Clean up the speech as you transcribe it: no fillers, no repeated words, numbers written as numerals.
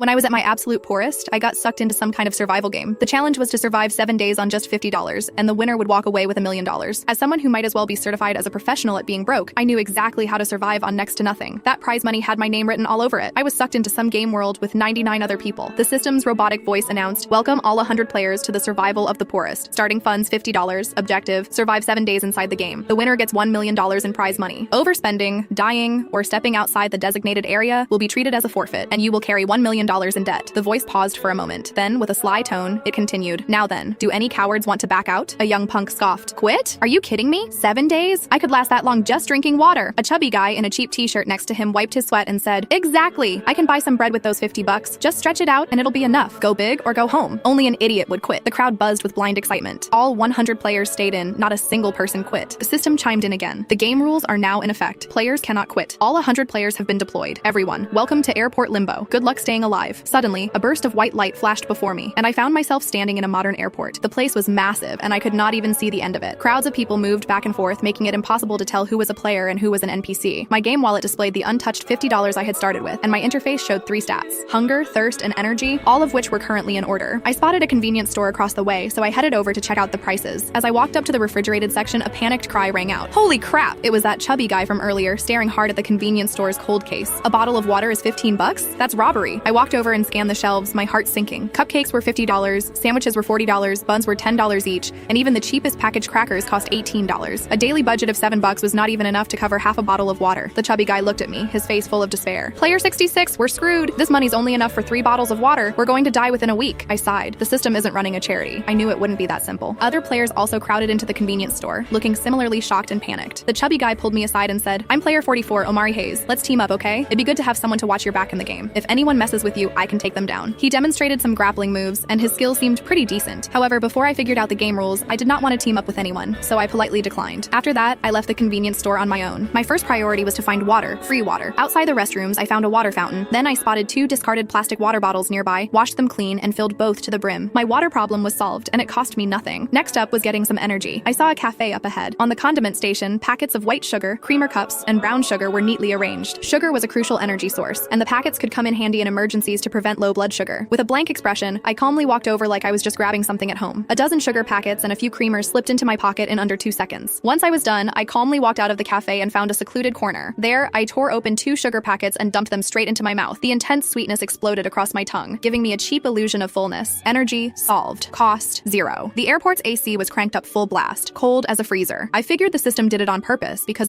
When I was at my absolute poorest, I got sucked into some kind of survival game. The challenge was to survive 7 days on just $50, and the winner would walk away with $1 million. As someone who might as well be certified as a professional at being broke, I knew exactly how to survive on next to nothing. That prize money had my name written all over it. I was sucked into some game world with 99 other people. The system's robotic voice announced, "Welcome all 100 players to the survival of the poorest. Starting funds $50. Objective, survive 7 days inside the game. The winner gets $1 million in prize money. Overspending, dying, or stepping outside the designated area will be treated as a forfeit, and you will carry $1 million in debt." The voice paused for a moment. Then, with a sly tone, it continued, "Now then, do any cowards want to back out?" A young punk scoffed. "Quit? Are you kidding me? 7 days? I could last that long just drinking water." A chubby guy in a cheap t-shirt next to him wiped his sweat and said, "Exactly. I can buy some bread with those $50. Just stretch it out and it'll be enough. Go big or go home." Only an idiot would quit. The crowd buzzed with blind excitement. All 100 players stayed in. Not a single person quit. The system chimed in again. "The game rules are now in effect. Players cannot quit. All 100 players have been deployed. Everyone, welcome to Airport Limbo. Good luck staying alive." Suddenly, a burst of white light flashed before me, and I found myself standing in a modern airport. The place was massive, and I could not even see the end of it. Crowds of people moved back and forth, making it impossible to tell who was a player and who was an NPC. My game wallet displayed the untouched $50 I had started with, and my interface showed 3 stats: hunger, thirst, and energy, all of which were currently in order. I spotted a convenience store across the way, so I headed over to check out the prices. As I walked up to the refrigerated section, a panicked cry rang out. Holy crap! It was that chubby guy from earlier, staring hard at the convenience store's cold case. A bottle of water is $15? That's robbery. I walked over and scanned the shelves, my heart sinking. Cupcakes were $50, sandwiches were $40, buns were $10 each, and even the cheapest packaged crackers cost $18. A daily budget of $7 was not even enough to cover half a bottle of water. The chubby guy looked at me, his face full of despair. "Player 66, we're screwed. This money's only enough for 3 bottles of water. We're going to die within a week." I sighed. The system isn't running a charity. I knew it wouldn't be that simple. Other players also crowded into the convenience store, looking similarly shocked and panicked. The chubby guy pulled me aside and said, "I'm player 44, Omari Hayes. Let's team up, okay? It'd be good to have someone to watch your back in the game. If anyone messes with you, I can take them down." He demonstrated some grappling moves, and his skills seemed pretty decent. However, before I figured out the game rules, I did not want to team up with anyone, so I politely declined. After that, I left the convenience store on my own. My first priority was to find water, free water. Outside the restrooms, I found a water fountain. Then I spotted 2 discarded plastic water bottles nearby, washed them clean, and filled both to the brim. My water problem was solved, and it cost me nothing. Next up was getting some energy. I saw a cafe up ahead. On the condiment station, packets of white sugar, creamer cups, and brown sugar were neatly arranged. Sugar was a crucial energy source, and the packets could come in handy in emergencies to prevent low blood sugar. With a blank expression, I calmly walked over like I was just grabbing something at home. A dozen sugar packets and a few creamers slipped into my pocket in under 2 seconds. Once I was done, I calmly walked out of the cafe and found a secluded corner. There, I tore open 2 sugar packets and dumped them straight into my mouth. The intense sweetness exploded across my tongue, giving me a cheap illusion of fullness. Energy solved. Cost 0. The airport's AC was cranked up full blast, cold as a freezer. I figured the system did it on purpose because